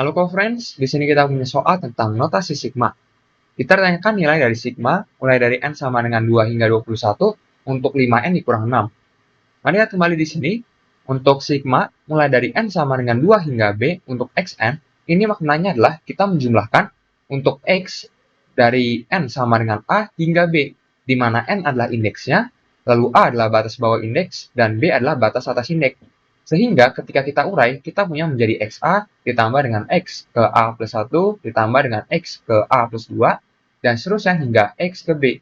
Halo co-friends, di sini kita punya soal tentang notasi sigma. Kita tanyakan nilai dari sigma mulai dari n sama dengan 2 hingga 21 untuk 5n dikurang 6. Mari kita kembali di sini. Untuk sigma mulai dari n sama dengan 2 hingga b untuk xn, ini maknanya adalah kita menjumlahkan untuk x dari n sama dengan a hingga b, di mana n adalah indeksnya, lalu a adalah batas bawah indeks, dan b adalah batas atas indeks. Sehingga ketika kita urai, kita punya menjadi XA ditambah dengan X ke A plus 1 ditambah dengan X ke A plus 2, dan seterusnya hingga X ke B.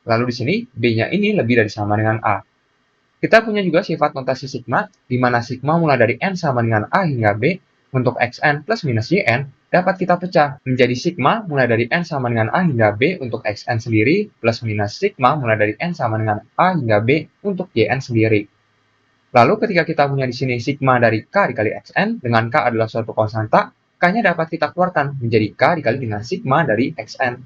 Lalu di sini, B-nya ini lebih dari sama dengan A. Kita punya juga sifat notasi sigma, di mana sigma mulai dari N sama dengan A hingga B untuk Xn plus minus Yn dapat kita pecah menjadi sigma mulai dari N sama dengan A hingga B untuk Xn sendiri plus minus sigma mulai dari N sama dengan A hingga B untuk Yn sendiri. Lalu ketika kita punya di sini sigma dari K dikali Xn, dengan K adalah suatu konstanta, K-nya dapat kita keluarkan menjadi K dikali dengan sigma dari Xn.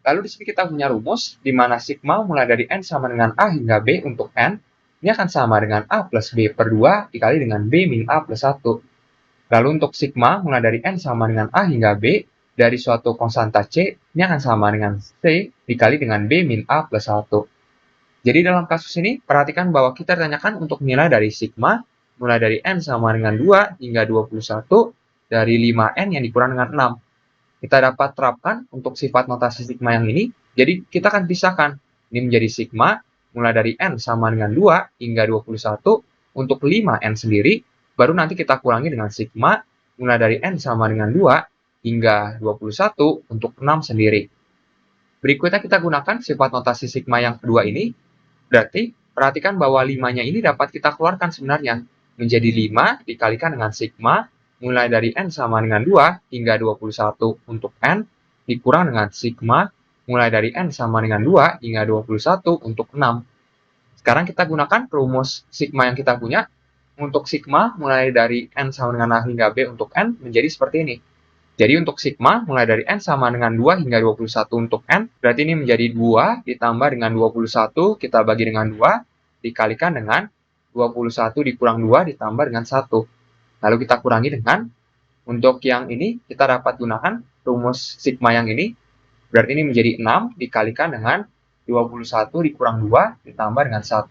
Lalu di sini kita punya rumus, di mana sigma mulai dari N sama dengan A hingga B untuk N, ini akan sama dengan A plus B per 2 dikali dengan B min A plus 1. Lalu untuk sigma mulai dari N sama dengan A hingga B, dari suatu konstanta C, ini akan sama dengan C dikali dengan B min A plus 1. Jadi dalam kasus ini, perhatikan bahwa kita tanyakan untuk nilai dari sigma, mulai dari n sama dengan 2 hingga 21, dari 5n yang dikurang dengan 6. Kita dapat terapkan untuk sifat notasi sigma yang ini, jadi kita akan pisahkan. Ini menjadi sigma, mulai dari n sama dengan 2 hingga 21, untuk 5n sendiri, baru nanti kita kurangi dengan sigma, mulai dari n sama dengan 2 hingga 21, untuk 6 sendiri. Berikutnya kita gunakan sifat notasi sigma yang kedua ini. Berarti, perhatikan bahwa 5-nya ini dapat kita keluarkan sebenarnya. Menjadi 5 dikalikan dengan sigma, mulai dari n sama dengan 2 hingga 21 untuk n, dikurang dengan sigma, mulai dari n sama dengan 2 hingga 21 untuk 6. Sekarang kita gunakan rumus sigma yang kita punya. Untuk sigma, mulai dari n sama dengan a hingga b untuk n, menjadi seperti ini. Jadi untuk sigma mulai dari n sama dengan 2 hingga 21 untuk n, berarti ini menjadi 2 ditambah dengan 21, kita bagi dengan 2, dikalikan dengan 21 dikurang 2 ditambah dengan 1. Lalu kita kurangi dengan, untuk yang ini kita dapat gunakan rumus sigma yang ini, berarti ini menjadi 6 dikalikan dengan 21 dikurang 2 ditambah dengan 1.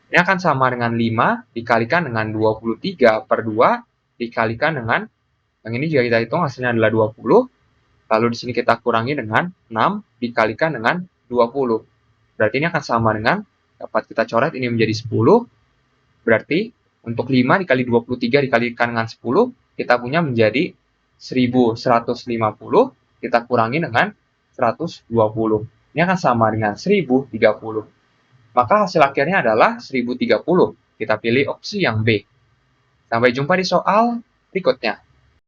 Ini akan sama dengan 5 dikalikan dengan 23 per 2 dikalikan dengan, yang ini jika kita hitung hasilnya adalah 20, lalu di sini kita kurangi dengan 6 dikalikan dengan 20. Berarti ini akan sama dengan, dapat kita coret ini menjadi 10, berarti untuk 5 dikali 23 dikalikan dengan 10, kita punya menjadi 1150, kita kurangi dengan 120. Ini akan sama dengan 1030. Maka hasil akhirnya adalah 1030. Kita pilih opsi yang B. Sampai jumpa di soal berikutnya.